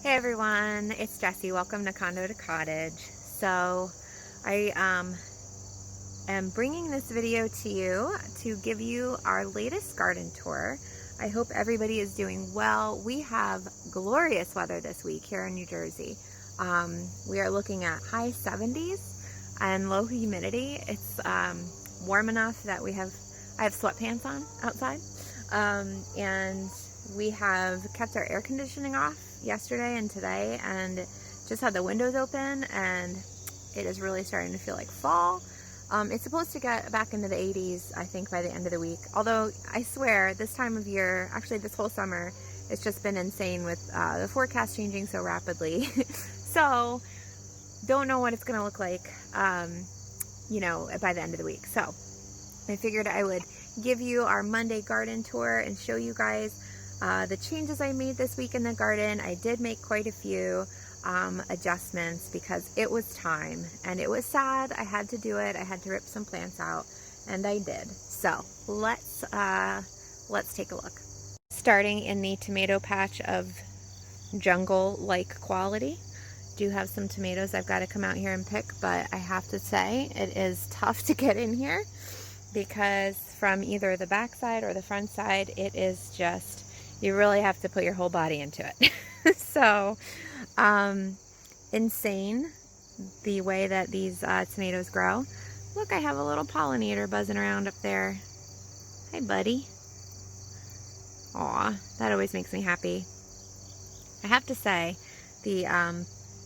Hey everyone, it's Jessie. Welcome to Condo to Cottage. So I am bringing this video to you to give you our latest garden tour. I hope everybody is doing well. We have glorious weather this week here in New Jersey. We are looking at high 70s and low humidity. It's warm enough that I have sweatpants on outside, and we have kept our air conditioning off yesterday and today and just had the windows open, and it is really starting to feel like fall. It's supposed to get back into the 80s, I think, by the end of the week. Although I swear this time of year, actually this whole summer, it's just been insane with the forecast changing so rapidly. So don't know what it's going to look like, by the end of the week. So I figured I would give you our Monday garden tour and show you guys the changes I made this week in the garden. I did make quite a few adjustments because it was time, and it was sad. I had to do it. I had to rip some plants out, and I did. So let's take a look. Starting in the tomato patch of jungle-like quality. Do have some tomatoes I've got to come out here and pick, but I have to say it is tough to get in here because from either the back side or the front side, it is just, you really have to put your whole body into it. So, insane the way that these tomatoes grow. Look, I have a little pollinator buzzing around up there. Hi, buddy. Aw, that always makes me happy. I have to say, the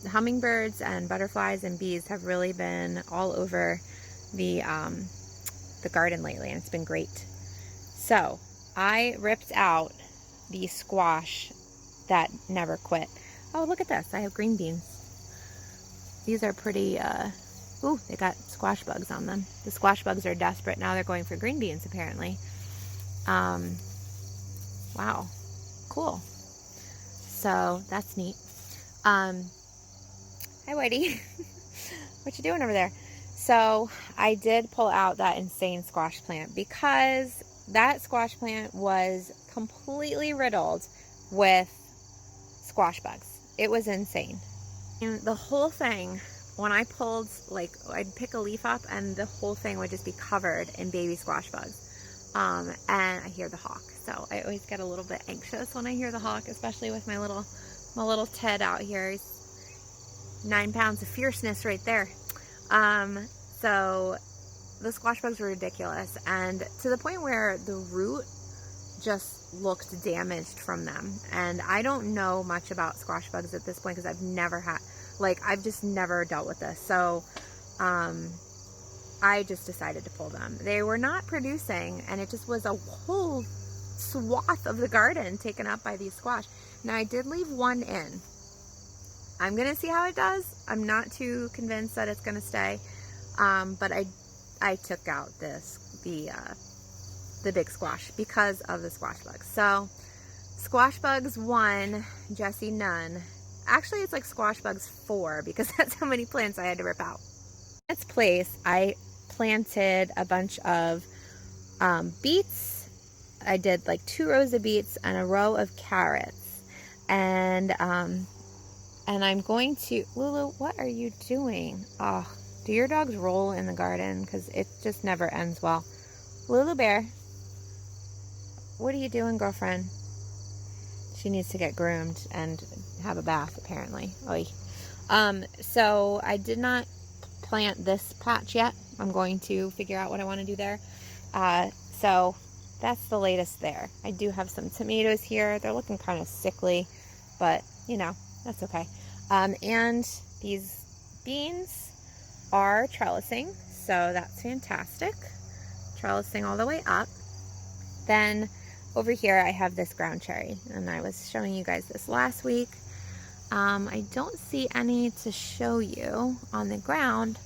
hummingbirds and butterflies and bees have really been all over the garden lately, and it's been great. So, I ripped out the squash that never quit. Oh, look at this. I have green beans. These are pretty, ooh, they got squash bugs on them. The squash bugs are desperate. Now they're going for green beans, apparently. Wow. Cool. So, that's neat. Hi, Whitey. What you doing over there? So, I did pull out that insane squash plant because that squash plant was completely riddled with squash bugs. It was insane. And the whole thing, when I pulled, I'd pick a leaf up and the whole thing would just be covered in baby squash bugs. And I hear the hawk. So I always get a little bit anxious when I hear the hawk, especially with my little Ted out here. He's 9 pounds of fierceness right there. So the squash bugs were ridiculous, and to the point where the root just looked damaged from them. And I don't know much about squash bugs at this point because I've just never dealt with this. So I just decided to pull them. They were not producing, and it just was a whole swath of the garden taken up by these squash. Now I did leave one in. I'm gonna see how it does. I'm not too convinced that it's gonna stay, but I took out the big squash because of the squash bugs. So squash bugs 1, Jessie none. Actually, it's like squash bugs 4 because that's how many plants I had to rip out. In its place, I planted a bunch of beets. I did like 2 rows of beets and a row of carrots, and I'm going to, Lulu, what are you doing? Oh, do your dogs roll in the garden? Because it just never ends well. Lulu Bear, what are you doing, girlfriend? She needs to get groomed and have a bath, apparently. Oy. So I did not plant this patch yet. I'm going to figure out what I want to do there. So that's the latest there. I do have some tomatoes here. They're looking kind of sickly, but that's okay. And these beans are trellising, so that's fantastic. Trellising all the way up. Then over here I have this ground cherry, and I was showing you guys this last week. I don't see any to show you on the ground,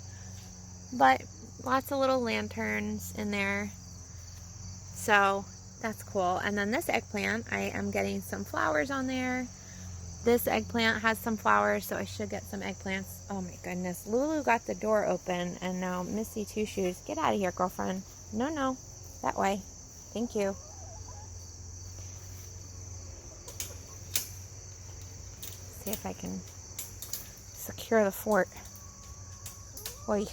but lots of little lanterns in there, so that's cool. And then this eggplant, I am getting some flowers on there. This eggplant has some flowers, so I should get some eggplants. Oh my goodness. Lulu got the door open, and now Missy Two Shoes. Get out of here, girlfriend. No. That way. Thank you. see if I can secure the fort. Oy.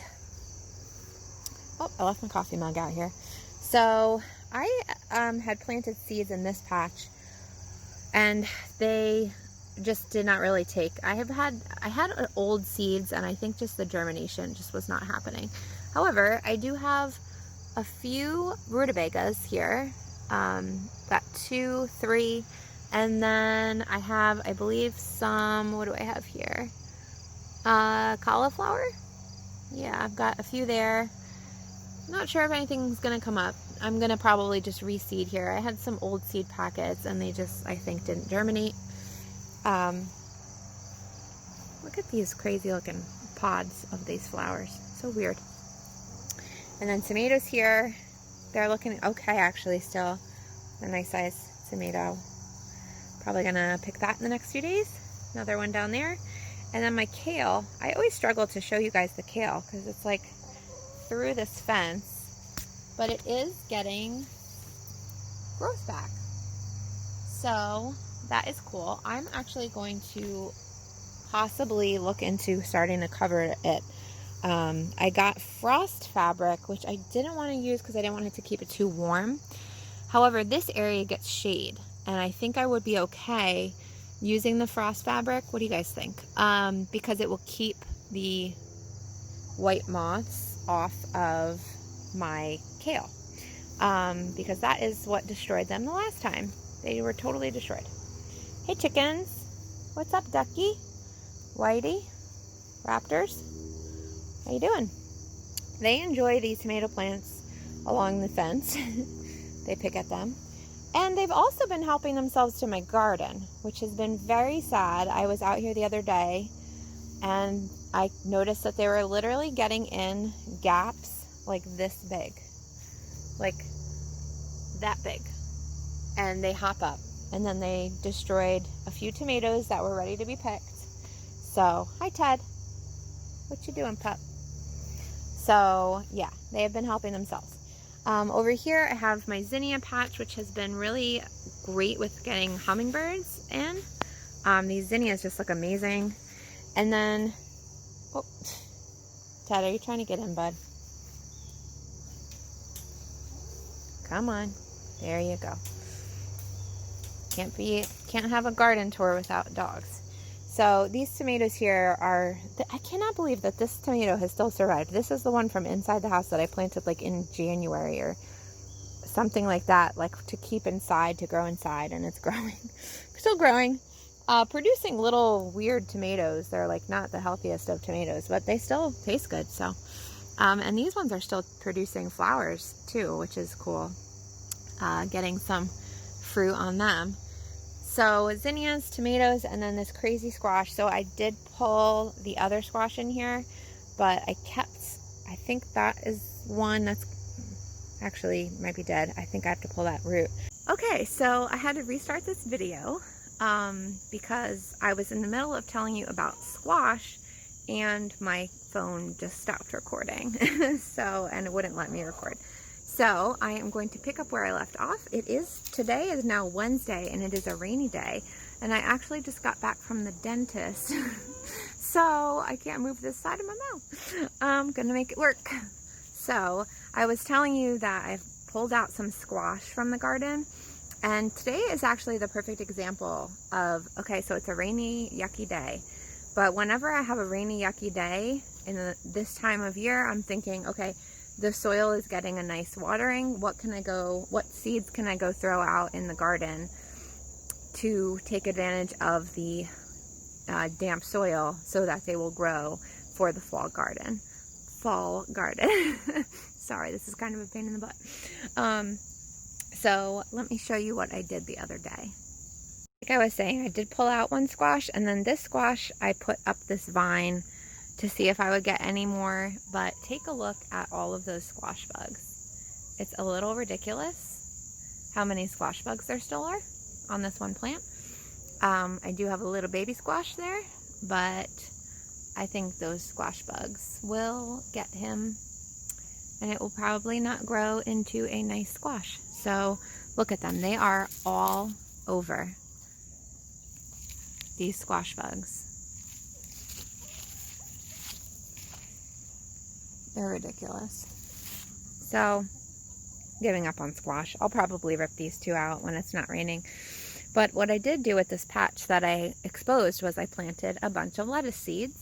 Oh, I left my coffee mug out here. So I had planted seeds in this patch, and they just did not really take. I had old seeds, and I think just the germination just was not happening. However, I do have a few rutabagas here. Got 2, 3, and then I have, I believe, some, what do I have here? Cauliflower? Yeah, I've got a few there. Not sure if anything's gonna come up. I'm gonna probably just reseed here. I had some old seed packets and they just, I think, didn't germinate. Look at these crazy looking pods of these flowers. So weird. And then tomatoes here. They're looking okay, actually, still. A nice size tomato. Probably gonna pick that in the next few days. Another one down there. And then my kale. I always struggle to show you guys the kale because it's like through this fence, but it is getting growth back. So that is cool. I'm actually going to possibly look into starting to cover it. I got frost fabric, which I didn't want to use because I didn't want it to keep it too warm. However, this area gets shade, and I think I would be okay using the frost fabric. What do you guys think? Because it will keep the white moths off of my kale. Because that is what destroyed them the last time. They were totally destroyed. Hey chickens, what's up, ducky? Whitey? Raptors? How you doing? They enjoy these tomato plants along the fence. They pick at them. And they've also been helping themselves to my garden, which has been very sad. I was out here the other day and I noticed that they were literally getting in gaps like this big. Like that big. And they hop up. And then they destroyed a few tomatoes that were ready to be picked. So, hi Ted. What you doing, pup? So, yeah, they have been helping themselves. Over here, I have my zinnia patch, which has been really great with getting hummingbirds in. These zinnias just look amazing. And then, oh, Ted, are you trying to get in, bud? Come on. There you go. Can't have a garden tour without dogs. So these tomatoes here are, I cannot believe that this tomato has still survived. This is the one from inside the house that I planted like in January or something like that, like to keep inside, to grow inside, and it's growing. Still growing. Producing little weird tomatoes. They're like not the healthiest of tomatoes, but they still taste good. So, and these ones are still producing flowers too, which is cool. Getting some fruit on them. So zinnias, tomatoes, and then this crazy squash. So I did pull the other squash in here, but I think that is one that's actually might be dead. I think I have to pull that root. Okay, so I had to restart this video because I was in the middle of telling you about squash and my phone just stopped recording. And it wouldn't let me record. So I am going to pick up where I left off. Today is now Wednesday and it is a rainy day. And I actually just got back from the dentist. So I can't move this side of my mouth. I'm gonna make it work. So I was telling you that I've pulled out some squash from the garden. And today is actually the perfect example of, okay, so it's a rainy, yucky day. But whenever I have a rainy, yucky day in this time of year, I'm thinking, okay, the soil is getting a nice watering. What seeds can I go throw out in the garden to take advantage of the damp soil so that they will grow for the fall garden. Sorry, this is kind of a pain in the butt. So let me show you what I did the other day. Like I was saying, I did pull out one squash, and then this squash, I put up this vine to see if I would get any more, but take a look at all of those squash bugs. It's a little ridiculous how many squash bugs there still are on this one plant. I do have a little baby squash there, but I think those squash bugs will get him, and it will probably not grow into a nice squash. So look at them. They are all over. these squash bugs. They're ridiculous. So, giving up on squash. I'll probably rip these two out when it's not raining. But what I did do with this patch that I exposed was I planted a bunch of lettuce seeds,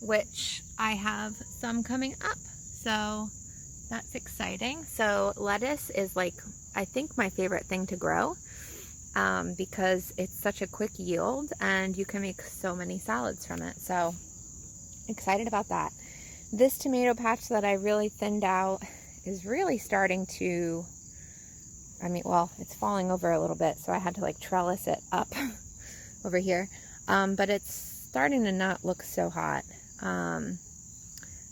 which I have some coming up. So that's exciting. So lettuce is like, I think, my favorite thing to grow because it's such a quick yield and you can make so many salads from it. So excited about that. This tomato patch that I really thinned out is really starting to, well, it's falling over a little bit, so I had to like trellis it up over here. But it's starting to not look so hot.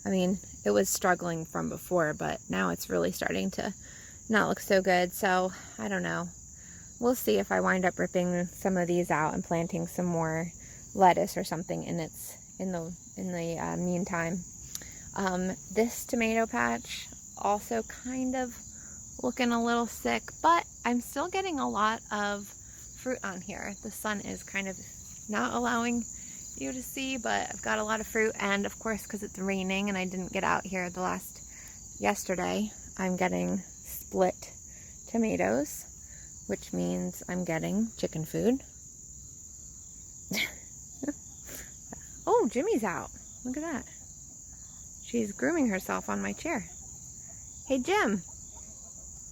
It was struggling from before, but now it's really starting to not look so good. So I don't know. We'll see if I wind up ripping some of these out and planting some more lettuce or something in the meantime. This tomato patch also kind of looking a little sick, but I'm still getting a lot of fruit on here. The sun is kind of not allowing you to see, but I've got a lot of fruit, and of course, because it's raining and I didn't get out here yesterday, I'm getting split tomatoes, which means I'm getting chicken food. Oh, Jimmy's out. Look at that. She's grooming herself on my chair. Hey, Jim.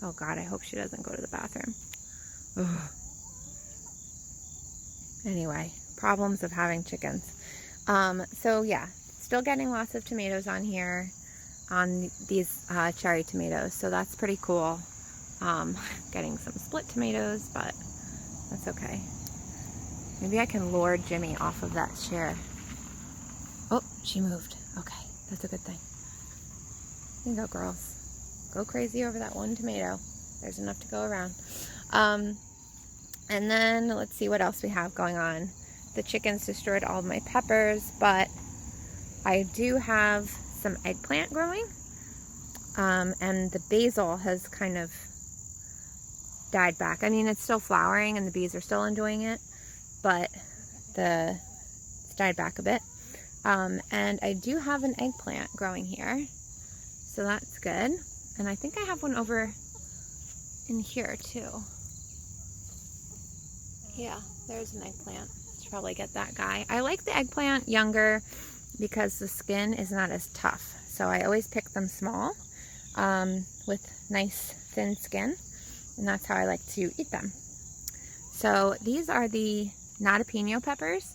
Oh God, I hope she doesn't go to the bathroom. Ugh. Anyway, problems of having chickens. So yeah, still getting lots of tomatoes on here, on these cherry tomatoes. So that's pretty cool. Getting some split tomatoes, but that's okay. Maybe I can lure Jimmy off of that chair. Oh, she moved. Okay, that's a good thing. Here you go, girls. Go crazy over that one tomato. There's enough to go around. And then let's see what else we have going on. The chickens destroyed all of my peppers, but I do have some eggplant growing. And the basil has kind of died back. It's still flowering and the bees are still enjoying it, but it's died back a bit. And I do have an eggplant growing here, so that's good. And I think I have one over in here too. Yeah, there's an eggplant. Should probably get that guy. I like the eggplant younger because the skin is not as tough. So I always pick them small with nice thin skin. And that's how I like to eat them. So these are the jalapeno peppers.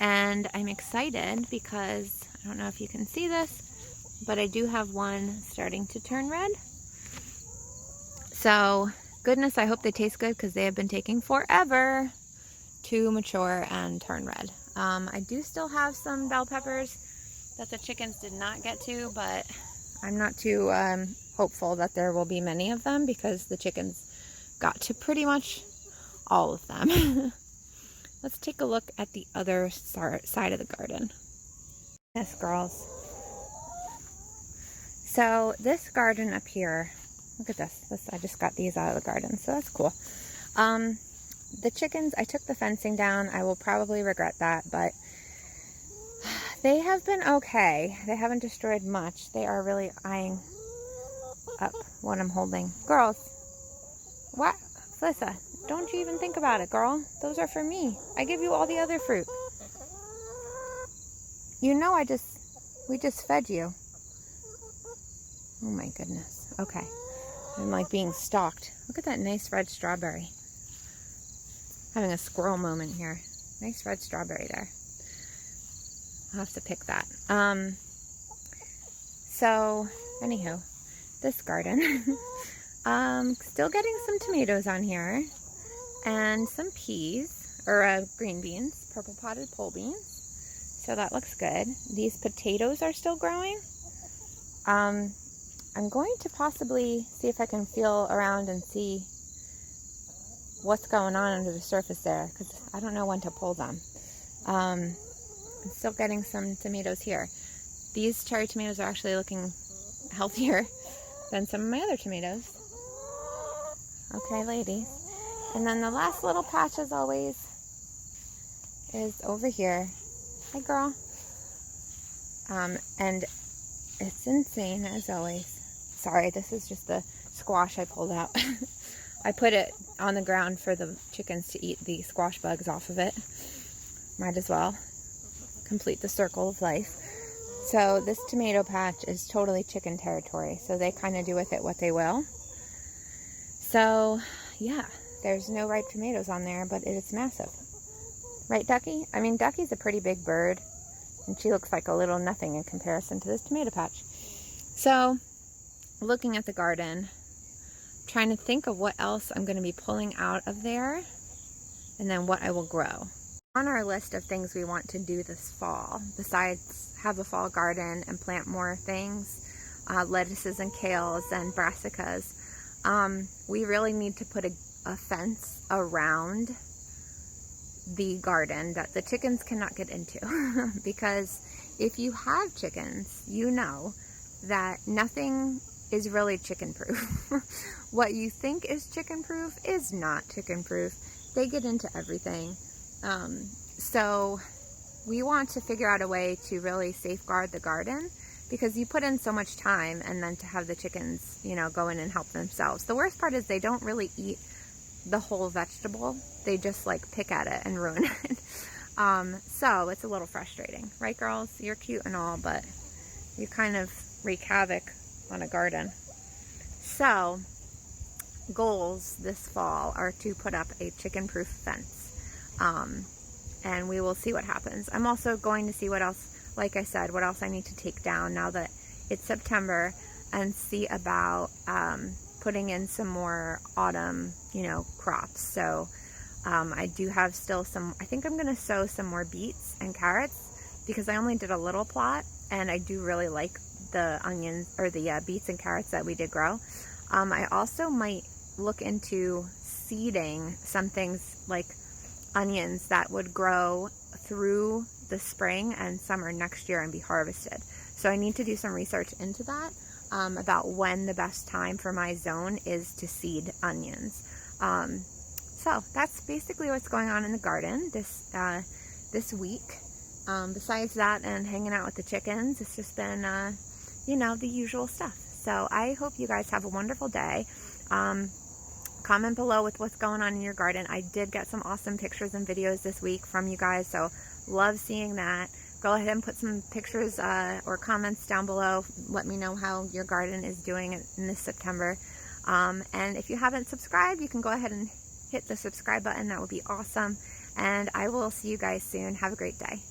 And I'm excited because, I don't know if you can see this, but I do have one starting to turn red. So, goodness, I hope they taste good because they have been taking forever to mature and turn red. I do still have some bell peppers that the chickens did not get to, but I'm not too hopeful that there will be many of them because the chickens got to pretty much all of them. Let's take a look at the other side of the garden. Yes, girls. So this garden up here, look at this. I just got these out of the garden, so that's cool. The chickens, I took the fencing down. I will probably regret that, but they have been okay. They haven't destroyed much. They are really eyeing up what I'm holding. Girls, what? Felissa, don't you even think about it, girl. Those are for me. I give you all the other fruit. You know we just fed you. Oh my goodness. Okay. I'm like being stalked. Look at that nice red strawberry. Having a squirrel moment here. Nice red strawberry there. I'll have to pick that. So, anywho, this garden. Still getting some tomatoes on here. And some peas, or green beans, purple potted pole beans. So that looks good. These potatoes are still growing. I'm going to possibly see if I can feel around and see what's going on under the surface there, because I don't know when to pull them. I'm still getting some tomatoes here. These cherry tomatoes are actually looking healthier than some of my other tomatoes. Okay, ladies. And then the last little patch, as always, is over here. Hi, girl. And it's insane as always. Sorry, this is just the squash I pulled out. I put it on the ground for the chickens to eat the squash bugs off of it. Might as well complete the circle of life. So this tomato patch is totally chicken territory, so they kind of do with it what they will. So yeah, there's no ripe tomatoes on there, but it's massive. Right, Ducky? I mean, Ducky's a pretty big bird, and she looks like a little nothing in comparison to this tomato patch. So, looking at the garden, trying to think of what else I'm going to be pulling out of there, and then what I will grow. On our list of things we want to do this fall, besides have a fall garden and plant more things, lettuces and kales and brassicas, we really need to put a fence around the garden that the chickens cannot get into. Because if you have chickens, you know that nothing is really chicken proof. What you think is chicken proof is not chicken proof. They get into everything. So we want to figure out a way to really safeguard the garden, because you put in so much time, and then to have the chickens, you know, go in and help themselves. The worst part is they don't really eat the whole vegetable. They just like pick at it and ruin it. So it's a little frustrating, right, girls? You're cute and all, but you kind of wreak havoc on a garden. So goals this fall are to put up a chicken-proof fence, and we will see what happens. I'm also going to see what else, like I said, what else I need to take down now that it's September, and see about putting in some more autumn, you know, crops. So I do have still some, I think I'm going to sow some more beets and carrots, because I only did a little plot, and I do really like the onions, or the beets and carrots that we did grow. I also might look into seeding some things like onions that would grow through the spring and summer next year and be harvested. So I need to do some research into that, about when the best time for my zone is to seed onions. So that's basically what's going on in the garden this week. Besides that and hanging out with the chickens, it's just been, you know, the usual stuff. So I hope you guys have a wonderful day. Comment below with what's going on in your garden. I did get some awesome pictures and videos this week from you guys, so love seeing that. Go ahead and put some pictures or comments down below. Let me know how your garden is doing in this September. And if you haven't subscribed, you can go ahead and hit the subscribe button. That would be awesome. And I will see you guys soon. Have a great day.